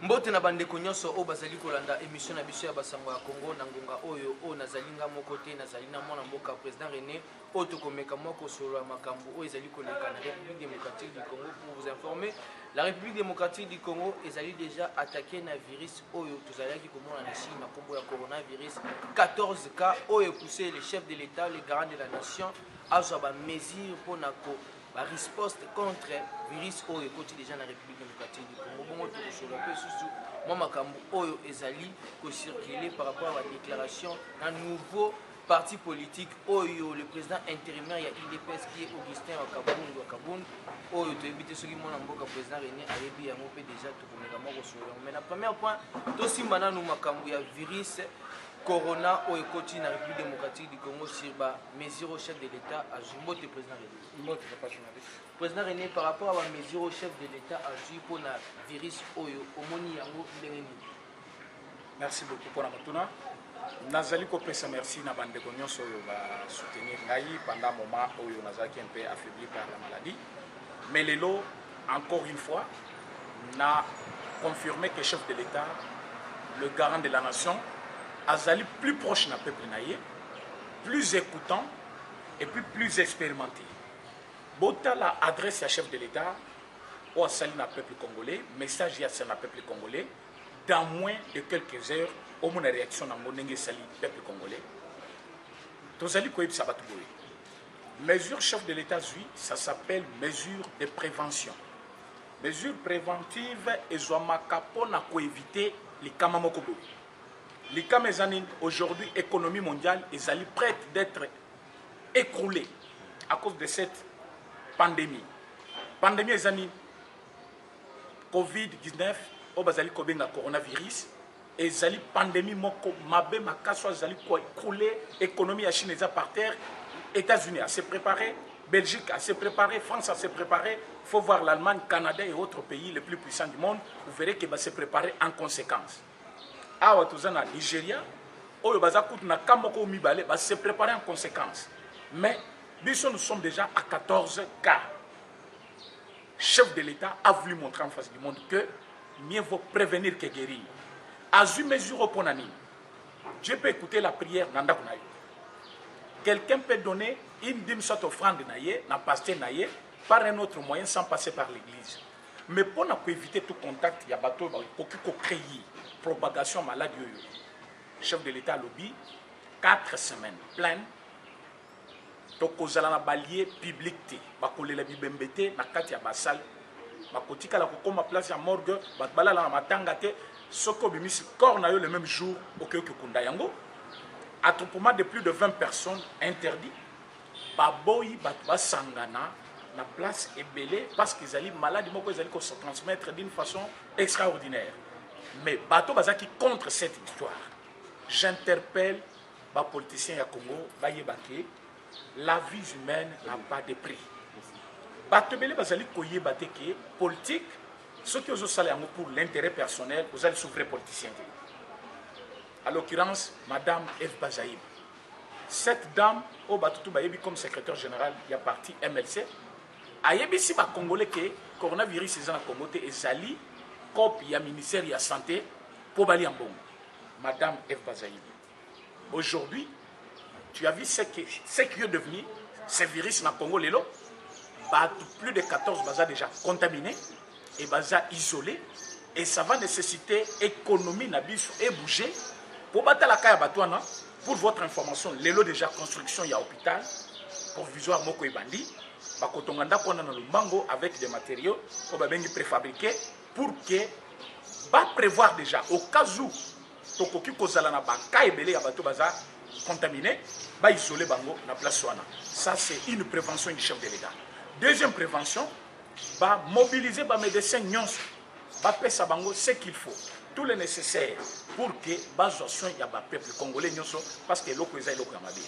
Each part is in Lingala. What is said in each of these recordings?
Mbote na bande konyoso o bazali kolanda émission na biso ya basango ya Congo na ngonga oyo o nazalinga moko te nazali na mwana mboka président René o tokomeka moko solo makambo o ezali koleka na République démocratique du Congo. Pour vous informer, la République démocratique du Congo ezali déjà attaqué na virus oyo tozalaki komona na Chine makombo ya coronavirus 14 cas oyo poussé le chef de l'État, le garant de la nation azwa ba mesure pour nako la riposte contre le virus oyo ekoti déjà na République démocratique du Congo. Bongo tokosolo pe susu mwa makambo oyo ezali kocirculer par rapport à la déclaration d'un nouveau parti politique oyo le président intérimaire ya IDPS qui est Augustin Wakabund oyo toyebi te soki mwana mboka président René ayebi yango pe déjà tokomeka moko solo. Mais na premier point tosimba nanu makambo ya virus Corona au côté na République démocratique du Congo sur ba mesures au chef de l'État à Jumbo te président René. Président René par rapport à la mesure au chef de l'État à Jumbo pour la virus oyo omoni yango ndenge. Merci beaucoup pour la matuna. Nazali ko pesa merci na bande nyonso oyo ba soutenir ngai pendant moment oyo nazaki un peu affaibli par la maladie. Mais lelo encore une fois n'a confirmé que chef de l'État, le garant de la nation azali plus proche na peuple naïe, plus écoutant et puis plus expérimenté. Bota la adresse à chef de l'État, au sali na peuple congolais, message ya na peuple congolais, dans moins de quelques heures, au moins réaction na monenge sali peuple congolais. Tozali koyeb sabatu boy. Mesure chef de l'État suit, ça s'appelle mesure de prévention. Mesure préventive et zoamaka pona ko éviter les kamamoko boy. Les Camerounais aujourd'hui, l'économie mondiale est prête d'être écroulée à cause de cette pandémie. Pandémie est Covid-19, au bazali kobenga coronavirus, et zali pandémie moko mabe makaso zali ko écrouler l'économie à Chine par terre, États-Unis à se préparer, Belgique à se préparer, France à se préparer. Il faut voir l'Allemagne, Canada et autres pays les plus puissants du monde. Vous verrez qu'ils vont se préparer en conséquence. Awa tozana Nigeria oyo bazakutu na kamoko mibale va se préparer en conséquence. Mais nous sommes déjà à 14 cas. Chef de l'État a voulu montrer en face du monde que mieux vaut prévenir que guérir. Azu mesure au ponani. Dieu peut écouter la prière nanda kunayo. Quelqu'un peut donner une dîme soit offrande naye na pasteur naye par un autre moyen sans passer par l'église. Mais pour éviter tout contact, il y a bateau qui créer propagation maladie. Chef de l'État lobby 4 semaines pleines. Donc aux alana balier public té, bakole la bibembete na kati ya basal, bakotika la kokoma place ya morgue, bakbala la matanga té, soko bimisi corps na yo le même jour au kunda yango. Attroupement de plus de 20 personnes interdit. Baboyi batba sangana la place est belée parce qu'ils allaient malades, ils allaient se transmettre d'une façon extraordinaire. Mais bateau bazaki contre cette histoire. J'interpelle les politiciens du Congo, la vie humaine n'a pas de prix. Bateau belé bazali koye bateke politique, ceux qui ont salé pour l'intérêt personnel, vous allez souffrir politicien. À l'occurrence, Madame Eve Bazaïb. Cette dame, au Batutu Bayebi comme secrétaire général, il y a parti MLC. Ayebisi ba Congolais que coronavirus est en Congo et Zali, cop il y a ministère de la santé pour Bali en bon. Madame Eve Bazaïb. Aujourd'hui, tu as vu ce qui est devenu ce virus dans le Congo. Plus de 14 bazas déjà contaminés et bazas isolés. Et ça va nécessiter économie et bouger pour battre la caille à Batouana. Pour votre information, l'élo déjà construction, il y a hôpital provisoire Moko et Bandi. Bakotonganda qu'on a dans le mango avec des matériaux préfabriqués pour que va prévoir déjà au cas où tokoki kozala na baka ebele ya bato baza contaminé ba isoler bango na place wana. Ça c'est une prévention du chef de l'État. Deuxième prévention, va mobiliser ba médecins nyonso ba pesa bango ce qu'il faut, tout le nécessaire pour que bazo soin ya ba peuple congolais nyonso parce que loko eza loko mabe.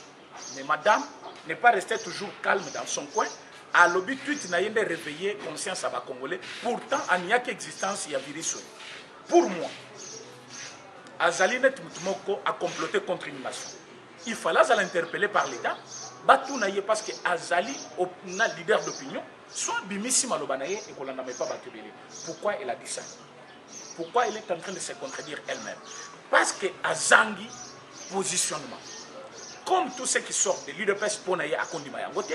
Mais madame n'est pas restée toujours calme dans son coin. À l'objet tweet n'a yende réveiller conscience à ba congolais. Pourtant il n'y a qu'existence il y a virus. Pour moi, Azali net mutumoko a comploté contre une nation. Il fallait l'interpeller par l'État. Batou naye parce que Azali na leader d'opinion soit bimisi malobanaye et qu'on n'en a pas battu. Pourquoi elle a dit ça? Pourquoi elle est en train de se contredire elle-même? Parce que Azangi, positionnement. Comme tous ceux qui sortent de l'UDPS pour aller à Kondima Yangote,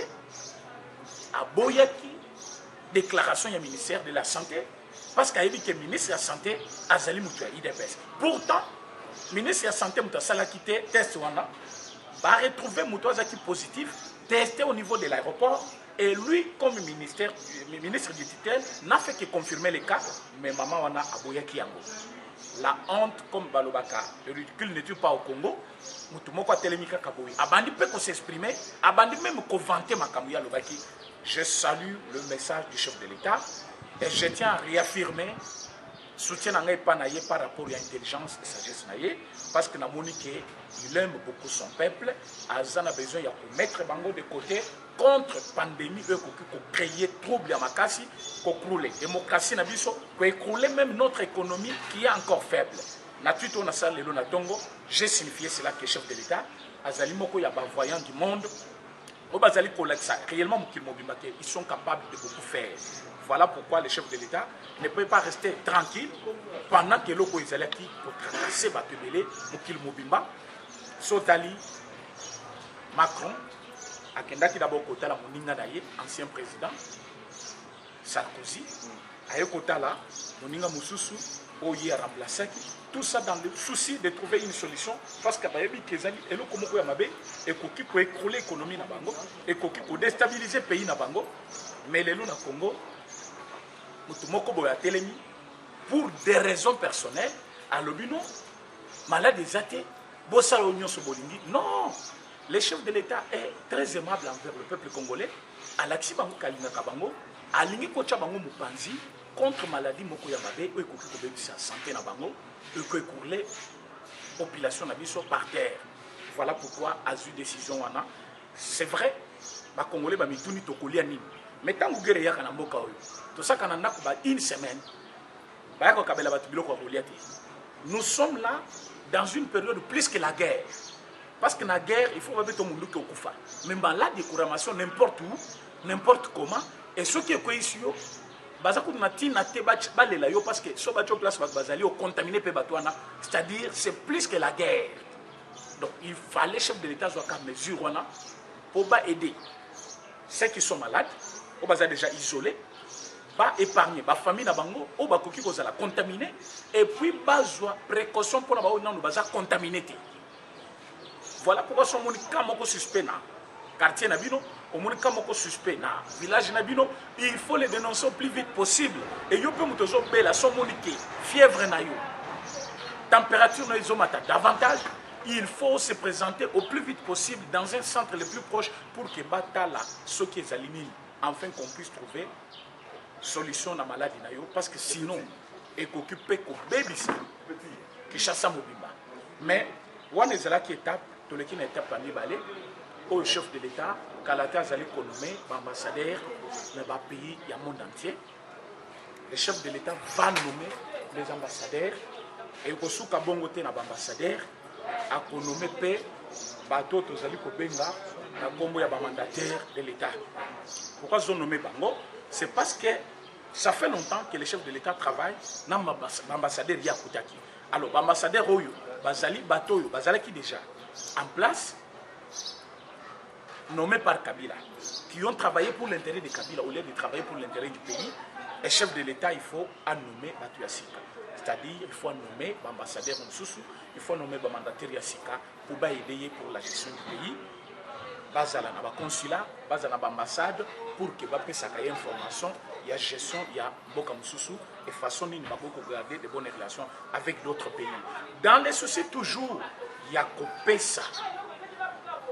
à Boyaki, déclaration du ministère de la Santé, parce qu'il y a dit que le ministre de la Santé a zali mutua IDPS. Pourtant, le ministre de la Santé mutua salakité test wana va retrouver mutua zaki positif, testé au niveau de l'aéroport, et lui, comme ministre du tutelle, n'a fait que confirmer les cas, mais maman wana a Boyaki Yango. La honte comme Balobaka, le ridicule ne tue pas au Congo. Mutumoko a telemika kaboui. Abandi peut s'exprimer, abandi même qu'on vanter ma kamouya lobaki. Je salue le message du chef de l'État et je tiens à réaffirmer soutien à Panaye par rapport à l'intelligence et sagesse naye parce que il aime beaucoup son peuple. Azan a besoin de mettre Bango de côté contre pandémie pour créer trouble à Makasi, pour écrouler démocratie pour écrouler même notre économie qui est encore faible. J'ai signifié cela que le chef de l'État Azali Moko Yaba voyant du monde. Réellement, ils sont capables de beaucoup faire. Voilà pourquoi le chef de l'État ne peut pas rester tranquille pendant que l'Oko Izalaki pour tracasser Batebele, Moukil Mobimba, Sotali, Macron, Akendaki d'abord Kotala Moninga Daye, ancien président, Sarkozy, Aye Kotala, Moninga Moussousou, Oye a remplacé. Tout ça dans le souci de trouver une solution parce que Bayebi Kezali et le Komoko Yamabe et Koki pour écrouler l'économie na Bango et Koki pour déstabiliser le pays na Bango. Mais les loups na Congo, Mutumoko Boya Telemi, pour des raisons personnelles, à l'obino, malade des athées, Bossa Oignon Sobolingi. Non, le chef de l'État est très aimable envers le peuple congolais. Alaxi Bango Kalina Kabango, Alingi Kocha Bango Mupanzi, contre maladie Moko Yamabe, ou Koki Kobebisa santé na Bango. Et que les populations sont par terre. Voilà pourquoi, à une décision, c'est vrai, les Congolais ont mis tout le monde. Mais tant que vous avez tout ça, une semaine, nous sommes là dans une période plus que la guerre. Parce que la guerre, il faut que tout le monde soit. Mais la décoration, n'importe où, n'importe comment, et ce qui est ici, parce que c'est-à-dire c'est plus que la guerre. Donc il fallait chef de l'État soit mesure pour aider ceux qui sont malades, ou déjà isolés, épargner la famille bango ou la contaminer et puis précaution pour la contaminer. Voilà pourquoi son cas suspect quartier Nabino, au monde comme suspect na village Nabino, il faut les dénoncer au plus vite possible. Et yo peut mutozo bela son monique, fièvre na yo. Température na izomata davantage, il faut se présenter au plus vite possible dans un centre le plus proche pour que batala ce qui est alimé afin qu'on puisse trouver solution à la maladie na yo parce que sinon et qu'occuper ko baby qui chasse mobimba. Mais on est là qui étape, tout le qui n'étape pas ni balé. Au chef de l'État, Kalata Zali Konome, ambassadeur dans le pays, il y a le monde entier. Le chef de l'État va nommer les ambassadeurs et au Souka Bongote na ambassadeur a nommer P Bato Tozali Kobenga na Kombo ya mandataire de l'État. Pourquoi ils ont nommé Bango? C'est parce que ça fait longtemps que le chef de l'État travaille dans l'ambassadeur Yakutaki. Alors, l'ambassadeur Oyo, Bazali Batoyo, Bazali qui déjà en place, nommés par Kabila, qui ont travaillé pour l'intérêt de Kabila au lieu de travailler pour l'intérêt du pays. Et chef de l'État, il faut nommer Batu Yassika. C'est-à-dire, il faut nommer l'ambassadeur Moussoussou, il faut nommer le mandataire Yassika pour aider pour la gestion du pays. Bazala na consulat, bazala na ambassade pour que bape sa information, il y a gestion, il y a Boka Moussoussou et façon de garder de bonnes relations avec d'autres pays. Dans les soucis toujours, il y a Kopesa.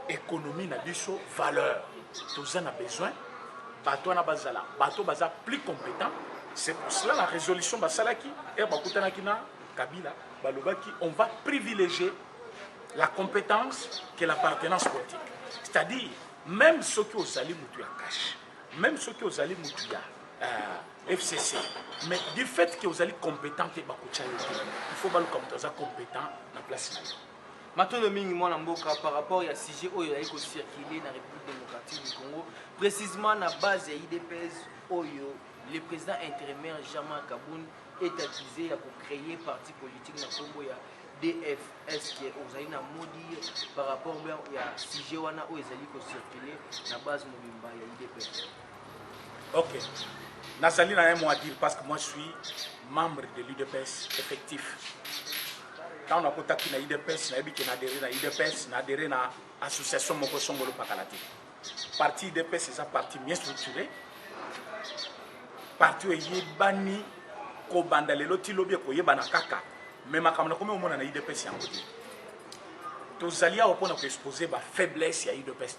Économie n'a biso valeur. Tous en a besoin. Bateau na bazala. Bateau baza plus compétent. C'est pour cela la résolution basalaki et bakutana kina Kabila balobaki on va privilégier la compétence que l'appartenance politique. C'est-à-dire même ceux qui ont allé moutuya cash, même ceux qui ont allé moutuya FCC, mais du fait que vous allez compétent et bakucha il faut balu comme ça compétent na place. Maintenant, par rapport à ce sujet qui a circulé dans la République démocratique du Congo, précisément à la base de l'IDPS, le président intérimaire Jean-Marc Kaboun étatisé à créer parti politique na Congo ya DF. Est-ce que vous avez un mot dire par rapport à sujet wana ou ezali ko circuler na base mobimba ya IDPS? Ok. Nazali n'a un mot à dire parce que moi je suis membre de l'UDPS effectif. Quand on a contacté na IDPS, na ebi que na adhéré na IDPS, na adhéré na association Moko Songolo Pakalati. Parti IDPS c'est un parti bien structuré. Parti où yebani ko bandalelo tilobi ko yebana kaka. Mais makamna comme on a na IDPS yango. Tozali a opona ko exposer ba faiblesse ya IDPS.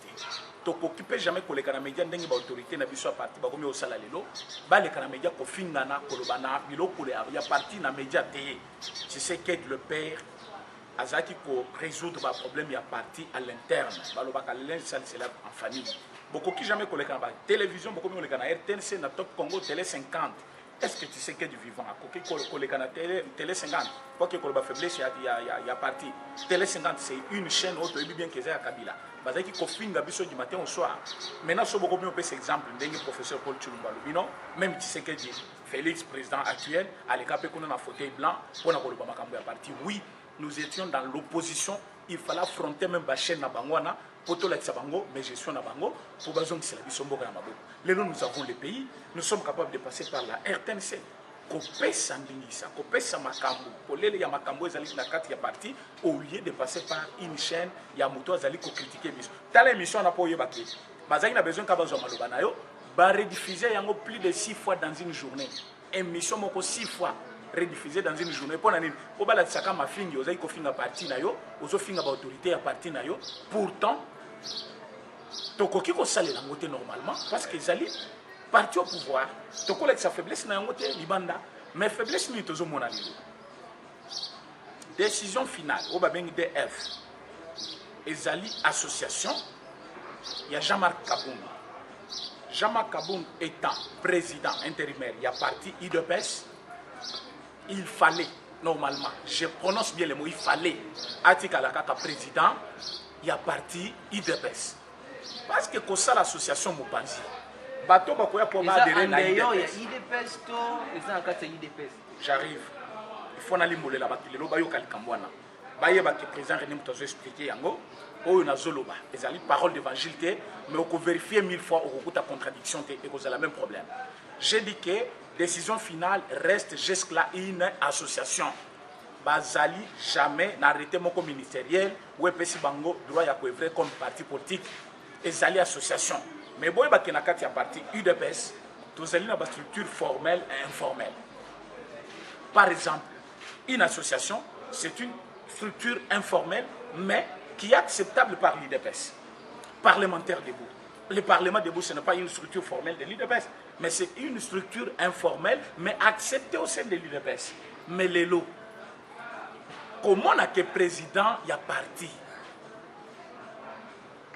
T'occuper jamais koleka na média ndenge ba autorité na biso parti ba komi osala lelo ba leka na média ko fingana kolobana biloko ya parti na média te. Tu sais qu'être le père azaki ko résoudre ba problème ya parti à l'interne ba lobaka l'un c'est là en famille. Beaucoup qui jamais koleka na ba télévision beaucoup mi koleka na RTNC na Top Congo Télé 50. Est-ce que tu sais que du vivant à côté koleka na Télé 50 pour que koloba faiblesse ya parti Télé 50 c'est une chaîne autre et bien que ça Kabila. Bazaki kofinga biso du matin au soir. Maintenant, si beaucoup mieux peut exemple, le professeur Paul Chulumba Lubino, même tu sais que Félix, président actuel, à l'écapé qu'on a un fauteuil blanc, pour la parti. Oui, nous étions dans l'opposition. Il fallait affronter même Bachel Nabangwana, Poto Latsabango, mais gestion Nabango, pour Bazon qui s'est la bisombo Gamabo. Là, nous avons le pays, nous sommes capables de passer par la RTNC. Kopesa ndingisa, kopesa makambo, polele ya makambo ezali na kati ya parti au lieu de passer par une chaîne ya muto azali ko critiquer biso. Tala émission na po yeba ke. Bazali na besoin ka bazo maloba na yo, ba rediffuser yango plus de 6 fois dans une journée. Émission moko 6 fois rediffuser dans une journée. Pour nani, po bala tsaka mafingi ozali ko finga parti na yo, ozo finga ba autorité ya parti na yo. Pourtant tokoki ko salela ngote normalement parce que ezali parti au pouvoir, tu connais sa faiblesse na yangote libanda, mais faiblesse ni tozo mona lilo. Décision finale, au babeng DF. Ezali association, il y a Jean-Marc Kaboun. Jean-Marc Kaboun étant président intérimaire, il y a parti IDPS. Il fallait normalement, je prononce bien le mot, il fallait Atika Lakaka président, il y a parti IDPS. Parce que comme ça l'association Mopanzi. Bateau bakoya pour adhérer à IDPS. J'arrive. Il faut aller moller la batte. Le bayo kalikambwana. Baye baki président René Mutazo expliquer yango. Oh na zoloba. Les ali parole d'évangile te, mais on peut vérifier 1000 fois au coup ta contradiction te et cause la même problème. J'ai dit que décision finale reste jusque-là une association. Bazali jamais n'arrêté mon ministériel ou epesi bango droit ya couvrir comme parti politique et zali association. Mais bon, il y a un parti UDPS, tous les une structure formelle et informelle. Par exemple, une association, c'est une structure informelle, mais qui est acceptable par l'UDPS. Parlementaire debout. Le Parlement debout, ce n'est pas une structure formelle de l'UDPS, mais c'est une structure informelle, mais acceptée au sein de l'UDPS. Mais les lots, comment on a que président, il y a parti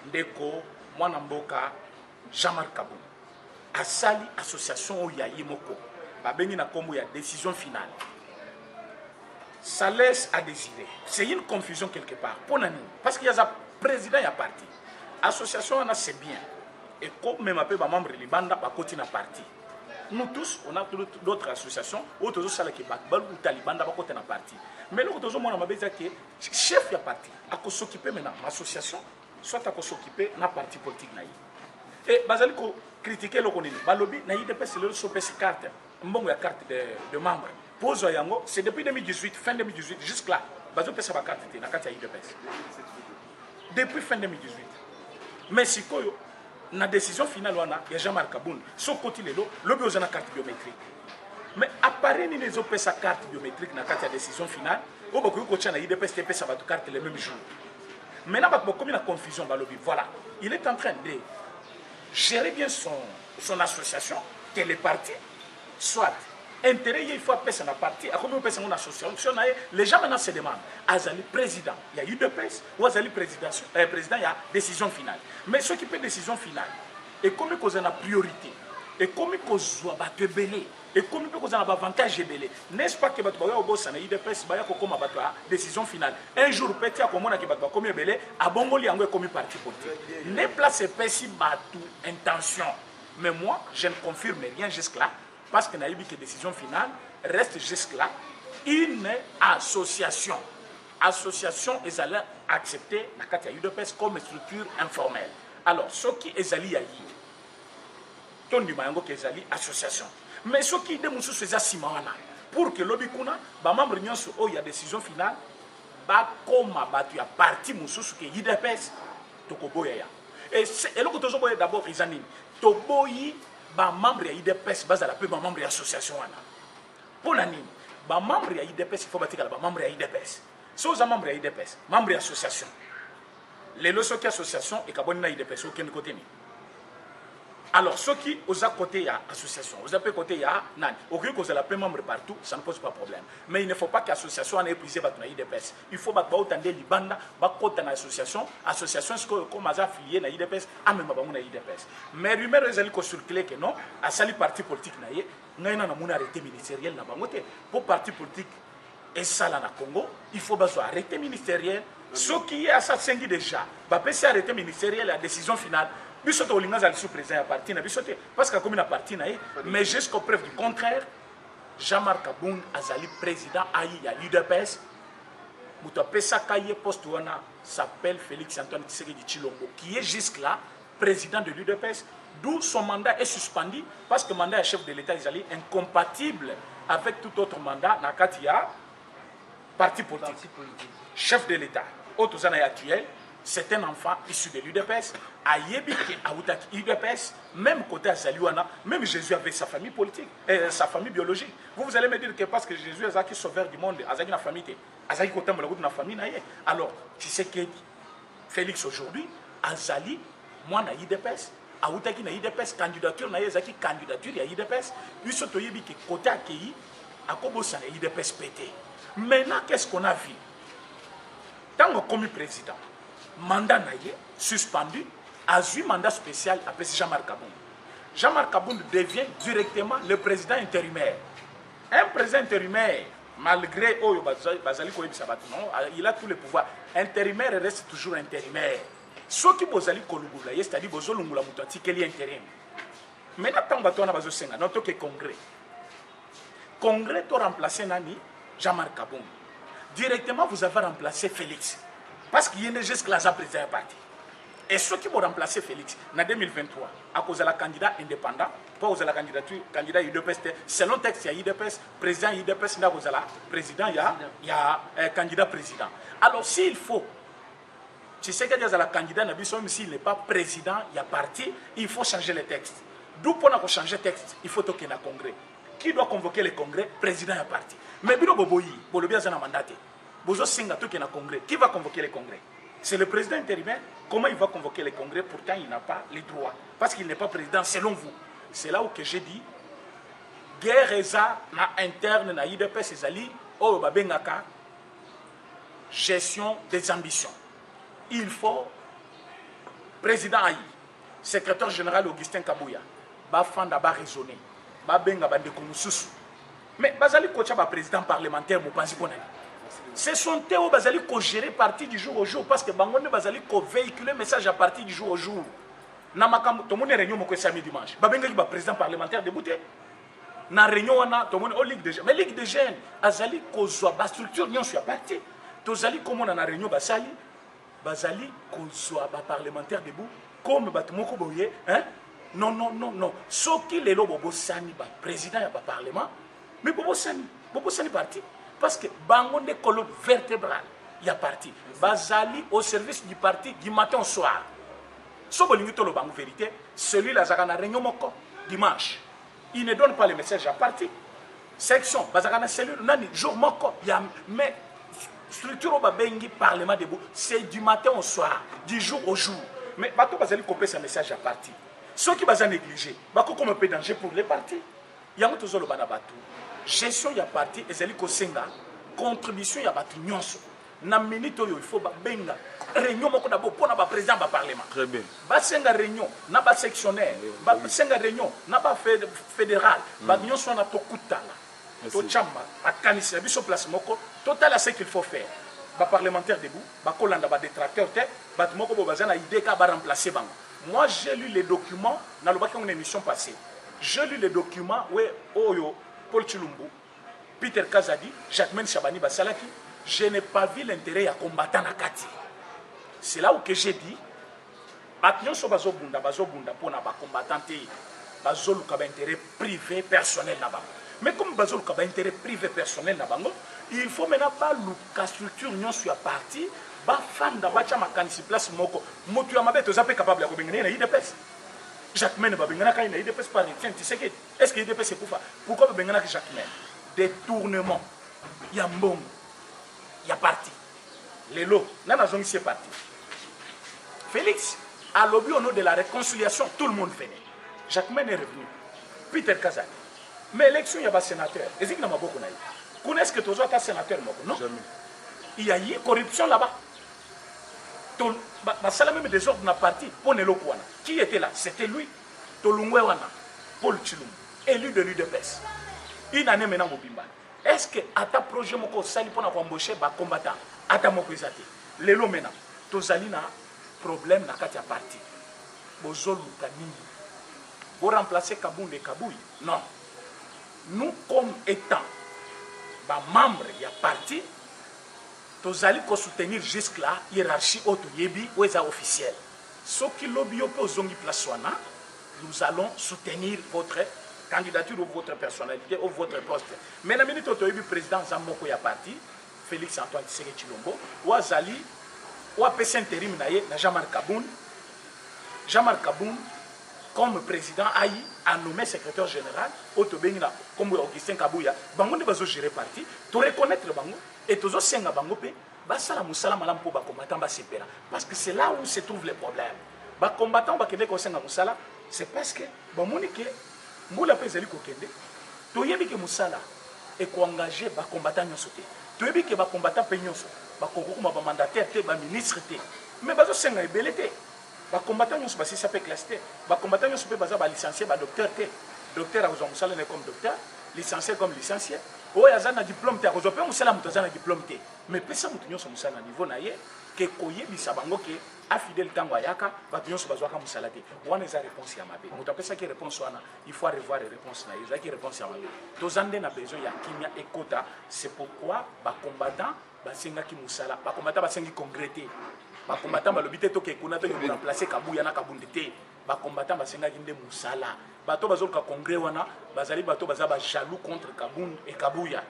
Ndeko, Mwanamboka, Jean-Marc Kaboun. Asali association où il y a Yimoko. Babengi na kombo ya décision finale. Ça laisse à désirer. C'est une confusion quelque part. Pour nani? Parce qu'il y a un président, il y a parti. Association, c'est bien. Et comme même un membre de l'Ibanda, pas continue à parti. Nous tous, on a d'autres associations, autres salles qui battent, ou Talibanda, pas continue à parti. Mais nous, nous avons que chef de parti, à s'occuper maintenant de l'association, soit à s'occuper de la parti politique. Et bazali ko critiquer le konini balobi na IDPS le sopesi carte mbongo ya carte de membre pose yango c'est depuis 2018 fin 2018 jusque là bazo pesa ba carte te na carte ya IDPS depuis fin 2018 mais sikoyo na décision finale wana ya Jean-Marc Kaboun so côté lelo lobi ozana carte biométrique mais appareil ni les pesa carte biométrique na carte ya décision finale o bako ko tia na IDPS te pesa ba carte le même jour maintenant bako comme na confusion balobi voilà il est en train de gérer bien son association, que les partis, soit intérêt, il faut appeler ça la partie, à combien on peut son association, les gens maintenant se demandent, Azali président, il y a UDPS, ou Azali président, il y a décision finale. Mais ce qui peut décision finale, et comme il y a une priorité, et comme il y a un belé, et comme il y a un avantage belé, n'est-ce pas que il y a un UDPS, il y a une décision finale. Un jour, peut-être, il y a un belé, à Bongo, il y a un parti politique. Ne placez pas si batou intention. Mais moi, je ne confirme rien jusque-là, parce que y a eu une décision finale, reste jusque-là une association. Association est allée accepter la carte UDPS comme structure informelle. Alors, ce qui est allé à y, ton numéro qui est allé association. Mais ce qui est de moussou c'est simana pour que lobby kuna ba membre nyonso il y a décision finale ba koma batu ya parti moussou que UDPS to koboya ya. Et le que tozo boya d'abord izanini. To boyi ba membre ya UDPS bazala pe ba membre ya association wana. Pour la nini ba membre ya UDPS il faut batika ba membre ya UDPS. Si vous êtes membre de l'IDPS, membre de l'association, les leçons qui association et qui na IDPS, aucun côté. Alors, ceux qui aux à côté il y a association, aux à côté il y a nan, aucun cause la membre partout, ça ne pose pas de problème. Mais il ne faut pas que l'association ait épuisé votre IDPS. Il faut que vous ayez libanda, vous ayez association, association est comme vous affilié à l'IDPS, à même pas à l'IDPS. Mais rumeur est allée circuler que non, à sali parti politique naie, n'a pas un arrêté ministériel na bangote pour parti politique. Et ça, là, au Congo, il faut arrêter ministériel. Ce qui est assassin déjà, c'est arrêter ministériel, la décision finale. Bisoto Olinga est sous-président à partir, parce que comme il a parti, mais jusqu'aux preuves du contraire, Jean-Marc Aboun Azali, président à l'UDPS, Moutapesa Kaye Postouana s'appelle Félix Antoine Tshisekedi Tshilombo, qui est jusque-là président de l'UDPS, d'où son mandat est suspendu, parce que le mandat de chef de l'État est incompatible avec tout autre mandat dans Katia. Parti politique, chef de l'État, Otozana actuel, c'est un enfant issu de l'UDPS, Ayebi qui UDPS, même côté Azaliwana, même Jésus avait sa famille politique, sa famille biologique. Vous allez me dire que parce que Jésus est qui sauveur du monde, Azali na famille, Azali côté na famille, alors tu sais que Félix aujourd'hui, Azali, moi na UDPS, Aoutaki na UDPS, candidature na Yazaki, candidature ya UDPS, lui surtout Yebi qui côté accueilli, à Kobosa na UDPS pété. Maintenant, qu'est-ce qu'on a vu? Tant que comme président, mandat naïe, suspendu, a eu mandat spécial après Jean-Marc Aboun. Jean-Marc Aboun devient directement le président intérimaire. Un président intérimaire, malgré il a tous les pouvoirs. Intérimaire reste toujours intérimaire. Ce qui est c'est-à-dire que vous intérim. Maintenant, tant que notre congrès. Congrès, tu remplacé Nani? Jean-Marc Aboun. Directement, vous avez remplacé Félix. Parce qu'il est jusque-là, président du parti. Et ceux qui vont remplacer Félix, en 2023, à cause de la candidat indépendant, pas cause de la candidat UDPS, selon le texte, il y a UDPS, président UDPS, il y a président, il y a candidat président. Alors, s'il faut, tu sais qu'il y a la candidat, même s'il n'est pas président, il y a parti, il faut changer le texte. D'où pour changer le texte, il faut toquer le congrès. Qui doit convoquer le congrès? Président et parti. Mais Bino Boboyi, Bolobia Zana mandaté. Bozo Singato qui est dans le congrès. Qui va convoquer le congrès? C'est le président intérimaire. Comment il va convoquer le congrès? Pourtant, il n'a pas les droits. Parce qu'il n'est pas président, selon vous. C'est là où que j'ai dit, guerre interne na IDPS Ezali, oh babengaka, gestion des ambitions. Il faut, président Aïe, secrétaire général Augustin Kabouya, Bafanda ba raisonner. Mais Bazali Kocha, président parlementaire, ce sont eux qui Bazali ko gérer parti du jour au jour parce que Bangonde Bazali ko véhiculer message à partir du jour au jour. Namakam, tout le monde est réunion samedi dimanche. Babenga ba président parlementaire débuté. Na réunion wana, tout le monde Ligue des jeunes. Mais Ligue des jeunes, Azali ko zoa ba structure nyon sur parti. Tozali comme on a réunion Basali, Bazali ko zoa ba parlementaire debout comme Batumoko Boye, hein? Non, non, non, non. Ce qui est là, Bobo Sani, président du Parlement, mais Bobo Sani parti. Parce que Bangon des colonnes vertébrales, il y a parti. Bazali au service du parti du matin au soir. Ce qui est là, vérité, celui-là, il y a une réunion dimanche. Il ne donne pas le message à parti. Section, Bazakana cellule, jour moko. Mais structure au Babengi, Parlement debout, c'est du matin au soir, du jour au jour. Mais Bato Bazali copier ce message à parti. Ceux qui vont négliger, comme un peu danger pour les partis. Il y a un peu de gestion de parti, et c'est Senga, contribution à Batu Nyonso. Na minute il faut benga réunion moko d'abord pour na président du parlement. Très bien. Basenga réunion, na ba sectionnaire, basenga réunion, na ba fédéral, ba nyonso na tokutala. To chamba, akanisi biso place moko, total à ce qu'il faut faire. Ba parlementaire debout, ba kolanda ba détracteur te, ba moko bo bazana idée ka ba remplacer bango. Moi, j'ai lu les documents dans une émission passée. J'ai lu les documents où Oyo, Paul Chilumbu, Peter Kazadi, Jacquemaine Chabani Basalaki, je n'ai pas vu l'intérêt à combattre na kati. C'est là où que j'ai dit, maintenant so bazobunda pour na ba combattant bazoluka ba intérêt privé personnel na ba. Mais comme bazoluka ba intérêt privé personnel na bango, il faut maintenant pas la structure union sur parti, ba fanda ba chama kanisi place moko, motu ya mabe to zape capable ya kobengana na IDPS. Jacquemaine ba bengana ka na IDPS par tiens, tu sais que est-ce que IDPS c'est pour ça? Pourquoi ba bengana que Jacquemaine? Détournement. Il y a mbongo. Il y a parti. Les lots, nana zongi c'est parti. Félix a lobby au nom de la réconciliation, tout le monde venait. Jacquemaine est revenu. Peter Kazadi. Mais élection, il y a un sénateur. Est-ce qu'il y a beaucoup de gens? Connaissent que tu as un sénateur? Non. Jamais. Il y a eu corruption là-bas. Ça a même des ordres dans la partie. Qui était là? C'était lui. Tolungwe Wana. Paul Chilum. Élu de l'UDPS. Une année maintenant, est-ce que à ta projet, moko sali pour embaucher des combattants? À ta moko isate. Les lots maintenant. Tozali na problème na katia parti. Bozolu kanini. Vous remplacer Kaboun et Kabouy? Non. Nous, comme étant membres de la parti, nous allons soutenir jusque-là la hiérarchie autoyebi ou officielle. Ce qui lobby opposongi place, nous allons soutenir votre candidature ou votre personnalité ou votre poste. Mais la minute autoyebi président Zamoko ya parti, Félix Antoine Tshisekedi Tshilombo, ou Azali, ou APC intérim na Jean-Marc Kaboun. Jean-Marc Kaboun, comme président a nommé secrétaire général, comme Augustin Kabouya, bango ne bazo gérer parti, to reconnaître bango et tozo senga bango pe, ba sala musala malam po ba combattant ba sepera. Parce que c'est là où se trouvent les problèmes. Ba combattant ba kende ko senga musala, c'est parce que ba monike ngola pe zali ko kende, to yebi ke musala et ko engager ba combattant nyoso te. To yebi ke ba combattant pe nyoso, ba kokoma ba mandataire te, ba ministre te. Mais bazo senga ebele te. Les combattants sont pas classés. Les combattants sont pas licenciés, les docteurs. Docteur a besoin comme docteur, licencié comme licencié. Oh, il y a un diplôme, il y a un diplôme. Mais personne ne peut pas à niveau que koye bisabango ke affidèle tango ayaka ba tunyo so bazwaka musalate wana eza réponse ya mabe mutu apesa ki réponse wana il faut revoir les réponses na eza ki réponse ya mabe tozande na besoin ya kimia ekota. C'est pourquoi ba combattant basenga ki musala ba combattant basengi congrès ba combattant balobi te to ke kuna to yo remplacer Kabuya na Kabundi te ba combattant basenga ki nde musala bato bazoluka congrès wana bazali bato bazaba jaloux contre Kabund et Kabuya.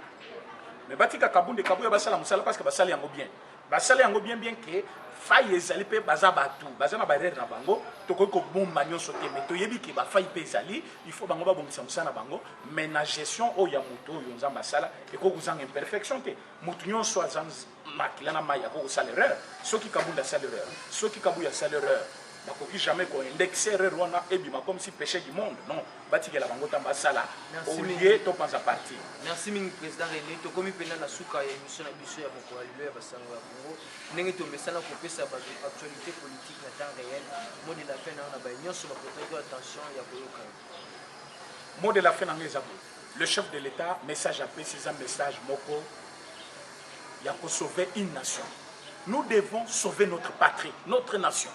Mais batika Kabundi et Kabuya basala musala parce que basali yango bien. Basali yango bien que faille ezali pe baza batu baza na barrière na bango to ko bomba nyonso te mais to yebi ke ba faille pe ezali il faut bango ba bongisa musala na bango mais na gestion o ya muto yo nzamba sala et ko kuzanga imperfection te mutu nyonso azanz makila na maya ko sala erreur soki Kabunda sala erreur soki Kabuya sala erreur bakoki jamais ko indexer erreur wana ebima comme si péché du monde non batikela bango tamba sala au lieu to pensa parti. Merci mingi président René to komi pena na suka ya émission na biso ya boko alibe ya basango ya Congo ndenge to mesana ko pesa ba actualité politique na temps réel mot de la fin na ba nyonso ba porter attention ya koyoka. Mot de la fin na ngezabo le chef de l'état message appelé c'est un message moko ya ko sauver une nation. Nous devons sauver notre patrie, notre nation.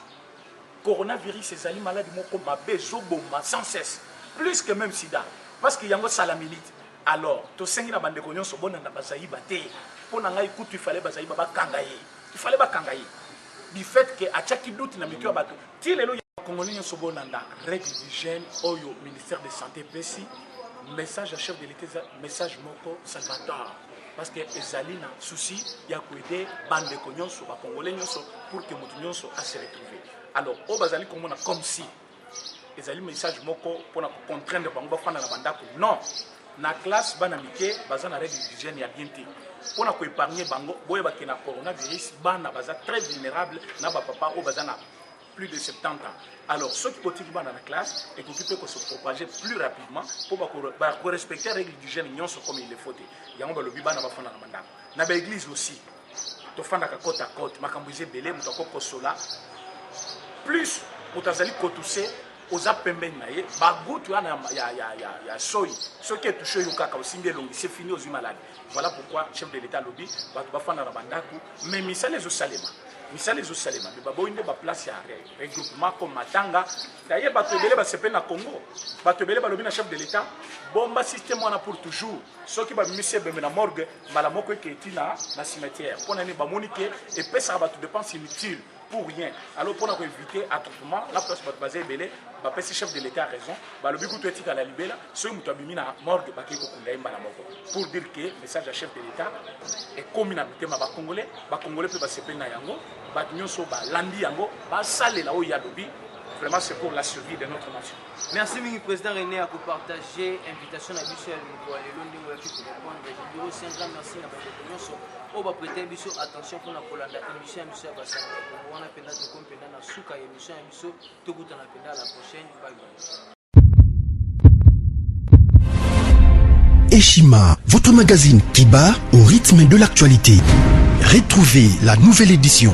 Coronavirus ezali maladie moko mabe zoboma sans cesse plus que même sida parce que yango salamilite. Alors to sengi na bande konyo so bona na bazayi baté pona ngai kutu il fallait bazayi baba kangaye il fallait ba kangaye du fait que achaki doute na mitu bato ti lelo ya congolais so bona na règle d'hygiène oyo ministère de santé pesi message à chef de l'État message moko salvateur parce que ezali na souci ya ko aider bande konyo so ba congolais nyonso pour que mutu nyonso a se retrouver. Alors au bazali komona comme si ezali message moko pona contraindre bango bafana na bandako non na classe bana mike baza na règle d'hygiène ya bien te pona ko épargner bango boye bakena na coronavirus bana baza très vulnérable na ba papa o baza na plus de 70 ans. Alors ceux qui potiki bana na classe et qui peut se propager plus rapidement pour respecter les règles d'hygiène nyonso comme il le faut te yango balobi bana bafana na bandako na ba église aussi to fanda ka côte makambuize belé mutako kosola plus mutazali kotuse oza pembeni na ye bagutu wana ya soyi soki etushe yo kaka osimbi elongi c'est fini ozwi malade. Voilà pourquoi chef de l'état lobby bato bafanda na bandako mais misala ezosalema me baboyi nde baplace ya regroupement comme matanga daye bato ebele basepe na Congo bato ebele balobi na chef de l'état bomba système wana pour toujours soki babimisi ebembe na morgue mbala moko eke eti na cimetière mpona nini bamoni ke epesaka bato dépense inutile pour rien. Alors pour éviter attroupement la place basé belé ba pesi chef de l'état a raison ba lobi kutu etika la libela so mutu abimi na morgue ba kiko kunda mbala moko pour dire que message à chef de l'état est commun na bitema ba congolais pe ba sepe na yango ba nyonso ba landi yango ba sale la o ya lobi. Vraiment, c'est pour la survie de notre nation. Merci, M. Président René, à partager l'invitation à Michel pour aller loin de la c'est un grand merci à vous. On va prêter attention pour la émission à Michel Bassanga. On a pédé de compétence à Souka et Michel Misso. Tout le monde a pédé à la prochaine. Bye bye. Eshima, votre magazine qui bat au rythme de l'actualité. Retrouvez la nouvelle édition.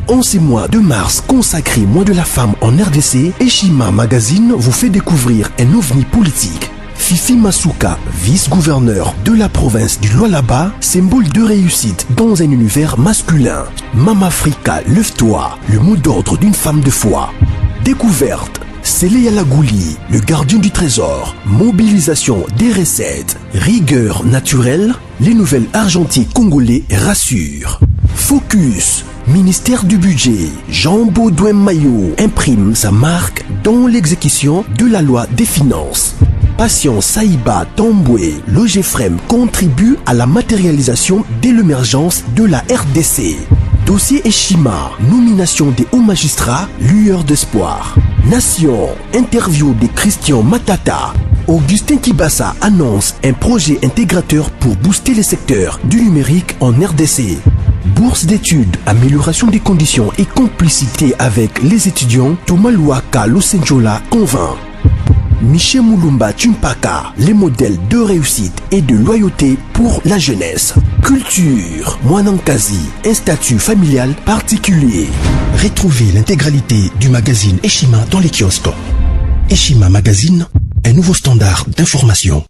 En ces mois de mars consacré mois de la femme en RDC, Eshima Magazine vous fait découvrir un ovni politique. Fifi Masuka, vice-gouverneur de la province du Lualaba, symbole de réussite dans un univers masculin. Mama Africa, lève-toi, le mot d'ordre d'une femme de foi. Découverte. Célia Lagouli, le gardien du trésor. Mobilisation des recettes. Rigueur naturelle. Les nouvelles argentiers congolais rassurent. Focus. Ministère du budget, Jean Baudouin Maillot imprime sa marque dans l'exécution de la loi des finances. Patience Saïba Tamboué, Logefrem contribue à la matérialisation de l'émergence de la RDC. Dossier Eshima, nomination des hauts magistrats, lueur d'espoir. Nation, interview de Christian Matata. Augustin Kibassa annonce un projet intégrateur pour booster les secteurs du numérique en RDC. Bourse d'études, amélioration des conditions et complicité avec les étudiants, Thomas Luaka Losenjola convainc. Michel Moulumba Tumpaka, les modèles de réussite et de loyauté pour la jeunesse. Culture, Mwanankazi, un statut familial particulier. Retrouvez l'intégralité du magazine Eshima dans les kiosques. Eshima Magazine, un nouveau standard d'information.